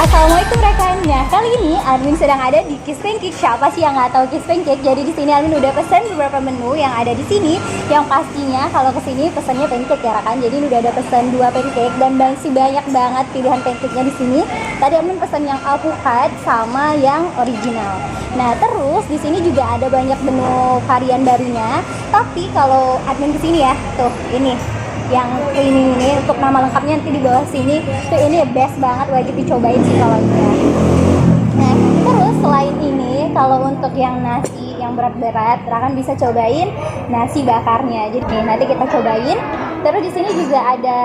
Assalamualaikum rekan. Nah, kali ini Armin sedang ada di Kiss Pancake. Siapa sih yang nggak tahu Kiss Pancake? Jadi di sini Armin udah pesen beberapa menu yang ada di sini. Yang pastinya kalau kesini pesannya pancake ya rekan. Jadi udah ada pesan 2 pancake dan masih banyak banget pilihan pancake-nya di sini. Tadi Armin pesan yang alpukat sama yang original. Nah, terus di sini juga ada banyak menu varian barunya. Tapi kalau Armin kesini ya, tuh ini yang ini untuk nama lengkapnya nanti di bawah sini tuh, ini best banget, wajib dicobain sih kalau ini. Nah, terus selain ini kalau untuk yang nasi yang berat-berat rekan bisa cobain nasi bakarnya. Jadi nanti kita cobain. Terus di sini juga ada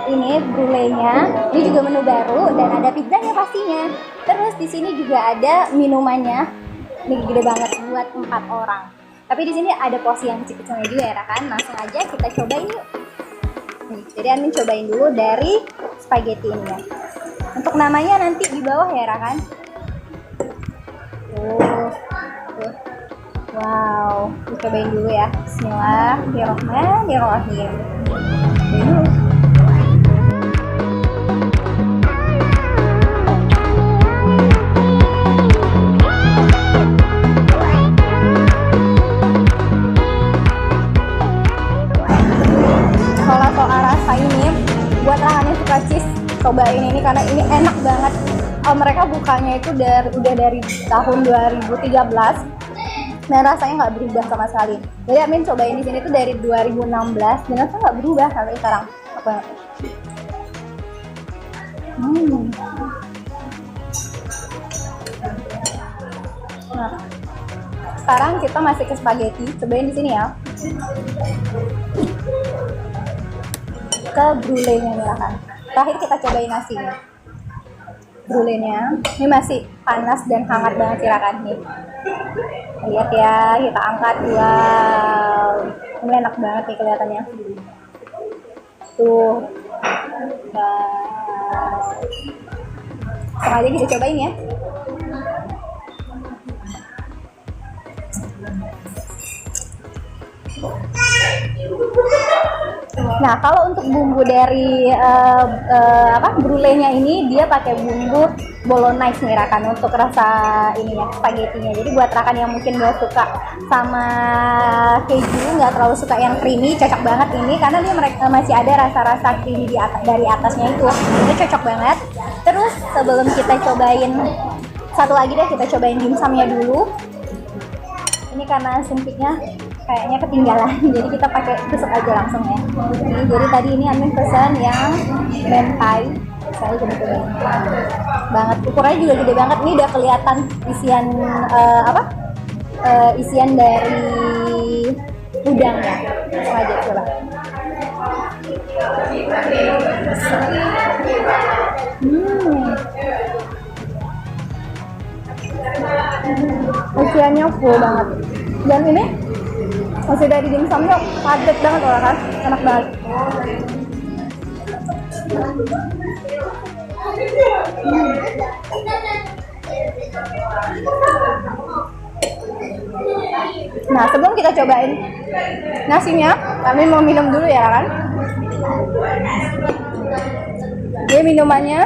ini brulenya, ini juga menu baru dan ada pizzanya pastinya. Terus di sini juga ada minumannya, ini gede banget buat 4 orang. Tapi di sini ada porsi yang kecil-kecilnya juga ya rekan. Langsung aja kita cobain yuk. Jadi Armin cobain dulu dari spaghetti ini ya. Untuk namanya nanti di bawah ya rekan. Wow, kita cobain dulu ya. Bismillahirrahmanirrahim. Soal rasa ini buat rekan yang suka cheese, cobain ini karena ini enak banget. Mereka bukanya itu udah dari tahun 2013 dan rasanya nggak berubah sama sekali. Jadi Amin cobain di sini tuh dari 2016 dan rasanya nggak berubah sampai sekarang. Nah, sekarang kita masih ke spaghetti. Cobain di sini ya. Ke brulenya nih kan. Terakhir kita cobain nasinya. Brulenya ini masih panas dan hangat banget sih rekan nih. Lihat ya, kita angkat. Wow, ini enak banget nih kelihatannya. Tuh. Wow. Sengaja kita cobain ya. Nah, kalau untuk bumbu dari brulenya ini dia pakai bumbu bolognese nih rekan untuk rasa ininya spaghettinya. Jadi buat rekan yang mungkin gak suka sama keju, nggak terlalu suka yang creamy, cocok banget ini karena dia masih ada rasa-rasa creamy dari atasnya itu. Ini cocok banget. Terus sebelum kita cobain satu lagi deh, kita cobain dimsumnya dulu. Ini karena sempitnya kayaknya ketinggalan, jadi kita pakai tusuk aja langsung ya. Jadi tadi ini Amin pesan yang mentai, saya coba cobain banget, ukurannya juga gede banget. Ini udah kelihatan isian isian dari udangnya. Langsung aja coba. Isiannya full banget dan ini masih dari dimsumnya padat banget loh kan, enak banget. Nah, sebelum kita cobain nasinya, kami mau minum dulu ya kan. Jadi minumannya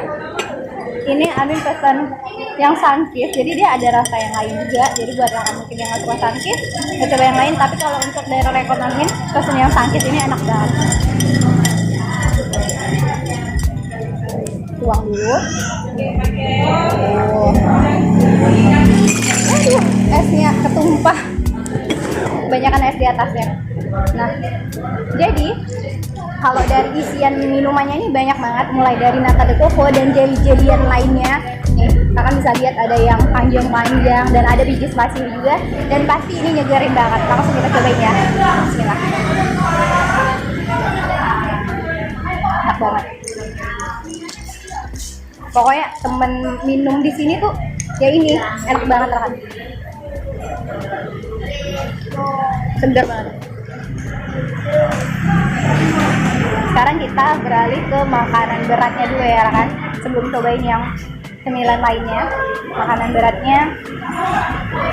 ini Amin pesan yang Sunkist, jadi dia ada rasa yang lain juga. Jadi buat yang mungkin yang nggak suka Sunkist, kita coba yang lain. Tapi kalau untuk daerah rekon Amin pesan yang Sunkist ini enak banget. Tuang dulu. Aduh, esnya ketumpah. Kebanyakan es di atasnya. Nah, jadi kalau dari isian minumannya ini banyak banget, mulai dari nata de coco dan jelly-jellyan lainnya. Nih, kalian bisa lihat ada yang panjang-panjang dan ada biji spasi juga. Dan pasti ini nyegerin banget. Langsung kita cobain ya. Bismillah. Enak banget. Pokoknya temen minum di sini tuh ya ini enak banget kan. Segar banget. Sekarang kita beralih ke makanan beratnya dulu ya kan. Sebelum cobain yang cemilan lainnya, makanan beratnya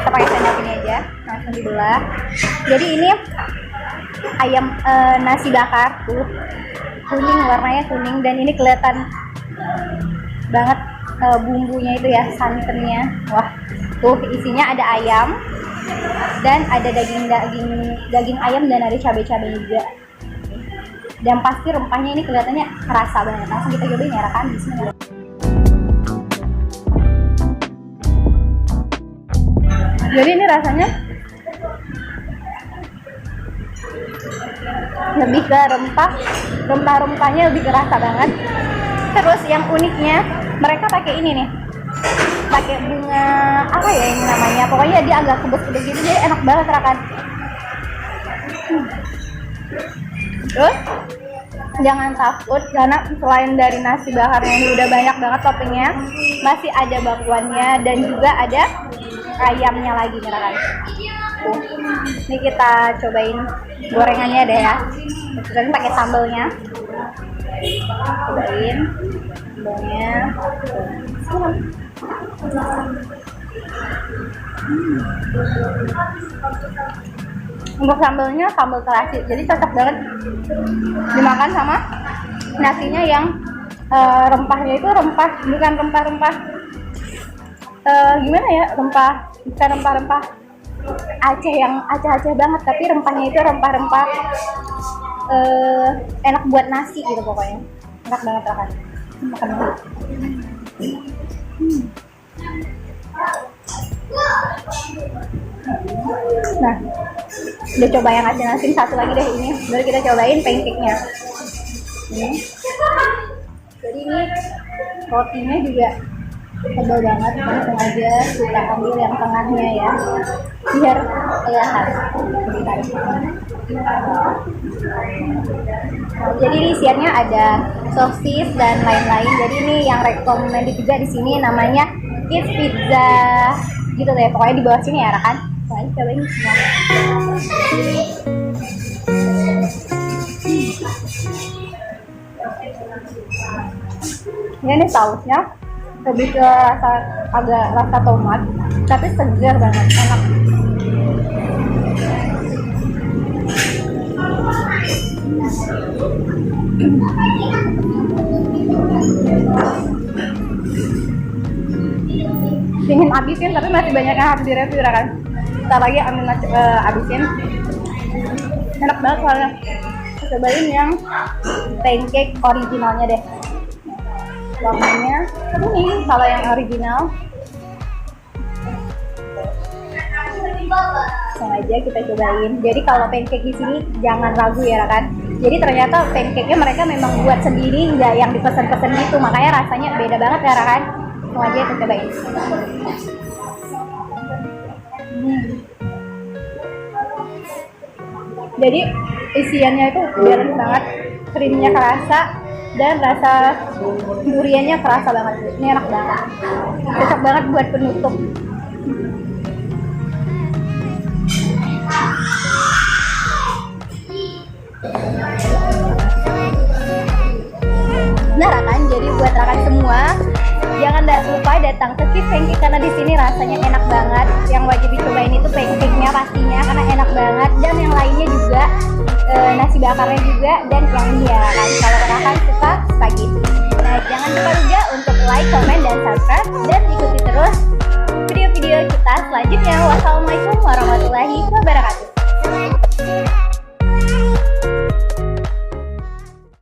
kita pakai sendok ini aja, langsung dibelah. Jadi ini ayam nasi bakar tuh kuning, warnanya kuning dan ini kelihatan banget bumbunya itu ya, santannya. Wah, tuh isinya ada ayam dan ada daging ayam dan ada cabai-cabai juga. Dan pasti rempahnya ini kelihatannya kerasa banget. Langsung kita cobain ya rekan, bismillah. Jadi ini rasanya lebih ke rempah-rempahnya lebih kerasa banget. Terus yang uniknya mereka pakai ini nih, pakai bunga apa ya ini namanya, pokoknya dia agak kebes-kebes gitu, jadi enak banget rekan. Terus jangan takut karena selain dari nasi bakarnya ini udah banyak banget toppingnya, masih ada bakwannya dan juga ada ayamnya lagi nih rekan. Ini kita cobain gorengannya deh ya. Kita pakai sambelnya. Cobain sambelnya. Untuk sambelnya sambal terasi, jadi cocok banget dimakan sama nasinya yang rempahnya itu bukan rempah-rempah gimana ya, bukan rempah-rempah Aceh yang Aceh banget, tapi rempahnya itu rempah-rempah enak buat nasi gitu pokoknya. Enak banget kan. Makan dulu. Nah, udah coba yang asin-asin, satu lagi deh ini. Baru kita cobain pancake-nya. Jadi ini rotinya juga tebal banget, langsung aja kita ambil yang tengahnya ya, biar kelihatan. Jadi di isiannya ada sosis dan lain-lain. Jadi ini yang recommended juga di sini namanya Kids Pizza gitu deh. Pokoknya di bawah sini ya rekan. Nah, cobain semua. Ini sausnya lebih ke rasa tomat, tapi segar banget, enak. Ingin habisin tapi masih banyak yang harus direview kan. Kita lagi ambil habisin. Enak banget soalnya. Cobain yang pancake originalnya deh. Warnanya kuning kalau yang original. Langsung aja kita cobain. Jadi kalau pancake di sini jangan ragu ya kan. Jadi ternyata pancake-nya mereka memang buat sendiri, nggak yang dipesan-pesan gitu. Makanya rasanya beda banget ya kan. Langsung aja kita cobain. Jadi isiannya itu balance banget, krimnya kerasa dan rasa duriannya kerasa banget. Ini enak banget, cocok banget buat penutup. Nah rekan, jadi buat rekan semua jangan lupa datang ke Kids Pancake karena di sini rasanya enak banget. Yang wajib dicobain itu pancake-nya pastinya karena enak banget, dan yang lainnya juga nasi bakarnya juga, dan yang ini ya kan kalau rekan suka spaghetti. Nah jangan lupa juga untuk like, comment, dan subscribe, dan ikuti terus video-video kita selanjutnya. Wassalamualaikum.